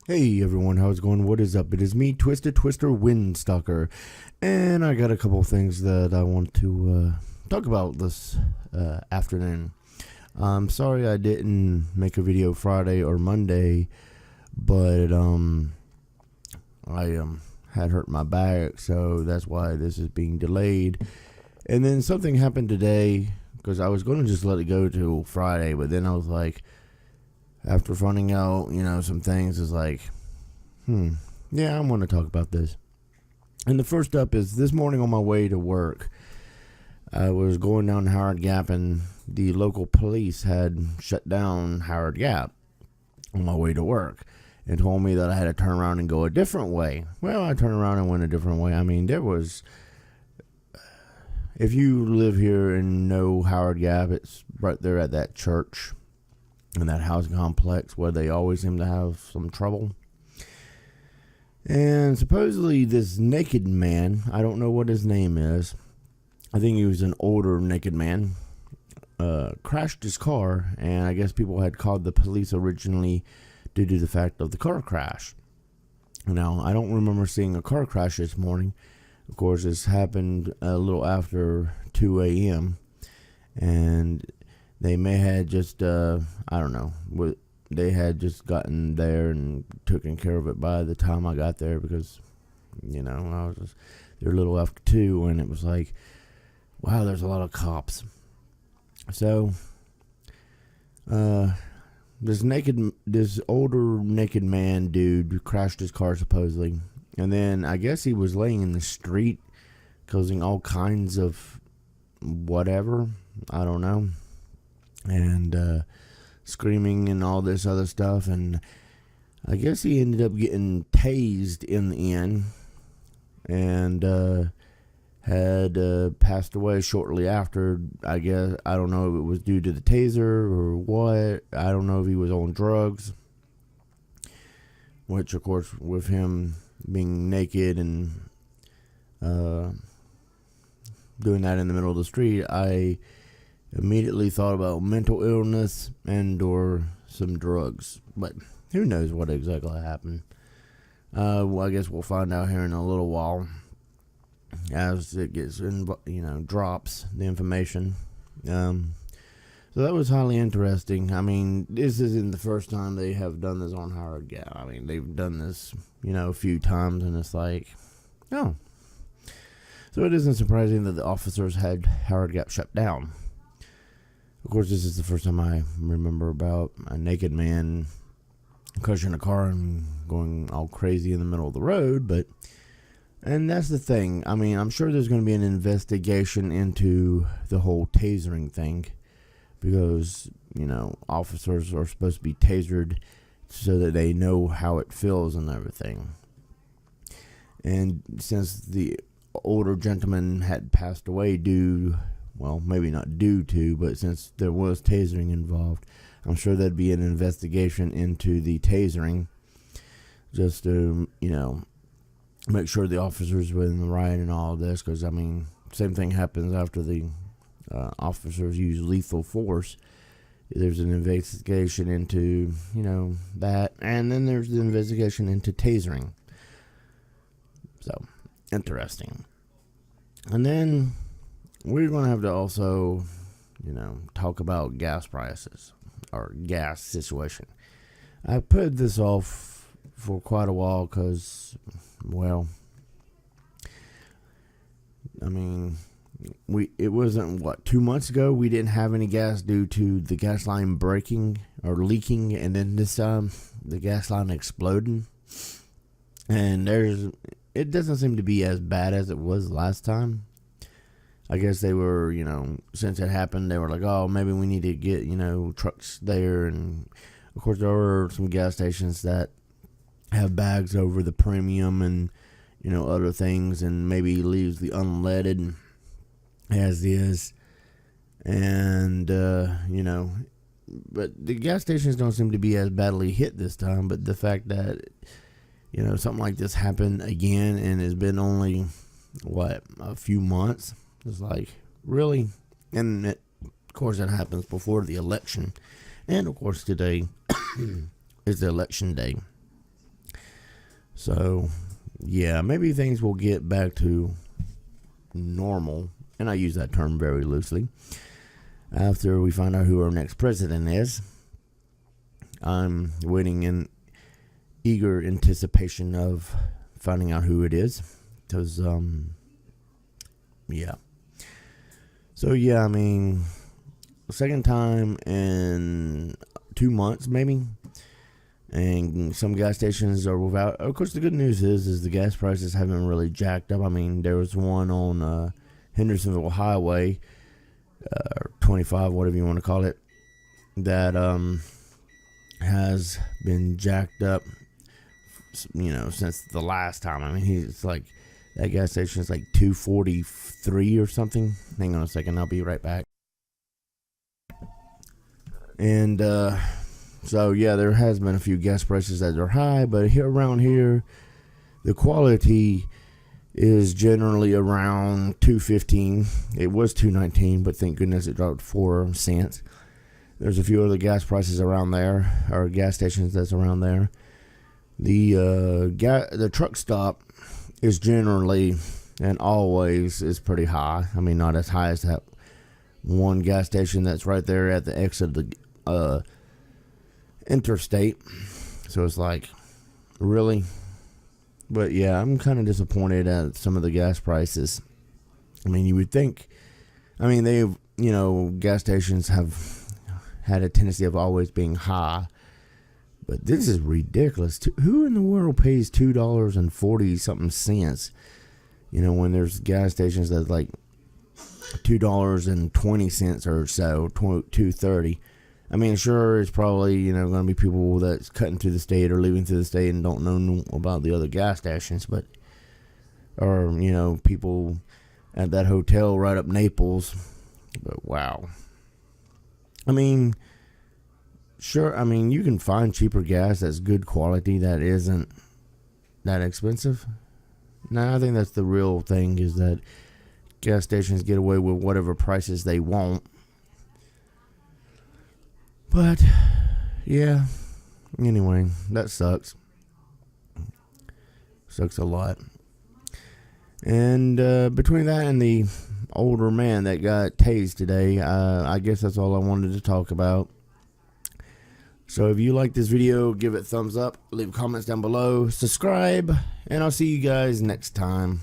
Hey everyone, how's it going? What is up? It is me, Twisted Twister Windstalker, and I got a couple of things that I want to talk about this afternoon. I'm sorry I didn't make a video Friday or Monday, but I had hurt my back, so that's why this is being delayed. And then something happened today because I was going to just let it go till Friday, but then I was like, after finding out, some things is like, yeah, I'm going to talk about this. And the first up is this morning on my way to work, I was going down Howard Gap and the local police had shut down Howard Gap on my way to work and told me that I had to turn around and go a different way. Well, I turned around and went a different way. I mean, if you live here and know Howard Gap, it's right there at that church in that housing complex where they always seem to have some trouble. And supposedly this naked man, I don't know what his name is, I think he was an older naked man, crashed his car, and I guess people had called the police originally due to the fact of the car crash. Now, I don't remember seeing a car crash this morning. Of course, this happened a little after 2 a.m., and they may have just, I don't know, they had just gotten there and taken care of it by the time I got there because, they were a little after 2, and it was like, wow, there's a lot of cops. So, this older naked man dude crashed his car supposedly, and then I guess he was laying in the street causing all kinds of whatever, I don't know, and screaming and all this other stuff, and I guess he ended up getting tased in the end, and had passed away shortly after. I guess, I don't know if it was due to the taser or what. I don't know if he was on drugs, which of course with him being naked and doing that in the middle of the street, I immediately thought about mental illness and or some drugs, but who knows what exactly happened. Well, I guess we'll find out here in a little while as it gets drops the information. So that was highly interesting. I mean, this isn't the first time they have done this on Howard Gap. I mean, they've done this a few times, and it's like, oh, so it isn't surprising that the officers had Howard Gap shut down. Of course, this is the first time I remember about a naked man crashing a car and going all crazy in the middle of the road, and that's the thing. I mean, I'm sure there's going to be an investigation into the whole tasering thing because, officers are supposed to be tasered so that they know how it feels and everything. And since the older gentleman had passed away well, maybe not due to, but since there was tasering involved, I'm sure there'd be an investigation into the tasering just to, make sure the officers were in the right and all of this. Because, I mean, same thing happens after the officers use lethal force. There's an investigation into, that. And then there's the investigation into tasering. So, interesting. And then we're going to have to also, talk about gas prices or gas situation. I put this off for quite a while because, well, I mean, it wasn't 2 months ago we didn't have any gas due to the gas line breaking or leaking, and then this time the gas line exploding. And it doesn't seem to be as bad as it was last time. I guess they were, since it happened, they were like, oh, maybe we need to get, trucks there. And, of course, there are some gas stations that have bags over the premium and, other things, and maybe leaves the unleaded as is. And, but the gas stations don't seem to be as badly hit this time. But the fact that, something like this happened again and it's been only, a few months. It's like, really? And of course, it happens before the election. And of course, today is the election day. So, yeah, maybe things will get back to normal, and I use that term very loosely, after we find out who our next president is. I'm waiting in eager anticipation of finding out who it is, because, yeah. So, yeah, I mean, second time in 2 months, maybe. And some gas stations are without. Of course, the good news is the gas prices haven't really jacked up. I mean, there was one on Hendersonville Highway, 25, whatever you want to call it, that has been jacked up, since the last time. I mean, it's like that gas station is like $2.43 or something. Hang on a second, I'll be right back. And so, yeah, there has been a few gas prices that are high, but around here, the quality is generally around $2.15. It was $2.19, but thank goodness it dropped 4 cents. There's a few other gas prices around there, or gas stations that's around there. The truck stop is generally and always is pretty high. I mean, not as high as that one gas station that's right there at the exit of the interstate. So it's like, really? But yeah, I'm kind of disappointed at some of the gas prices. I mean, you would think, gas stations have had a tendency of always being high, but this is ridiculous. Who in the world pays $2.40 something cents? When there's gas stations that's like $2.20 or so, $2.30. I mean, sure, it's probably, going to be people that's cutting through the state or leaving through the state and don't know about the other gas stations, or people at that hotel right up Naples. But wow. I mean, sure, you can find cheaper gas that's good quality that isn't that expensive. Now, I think that's the real thing, is that gas stations get away with whatever prices they want. But, yeah, anyway, that sucks. Sucks a lot. And between that and the older man that got tased today, I guess that's all I wanted to talk about. So if you like this video, give it a thumbs up, leave comments down below, subscribe, and I'll see you guys next time.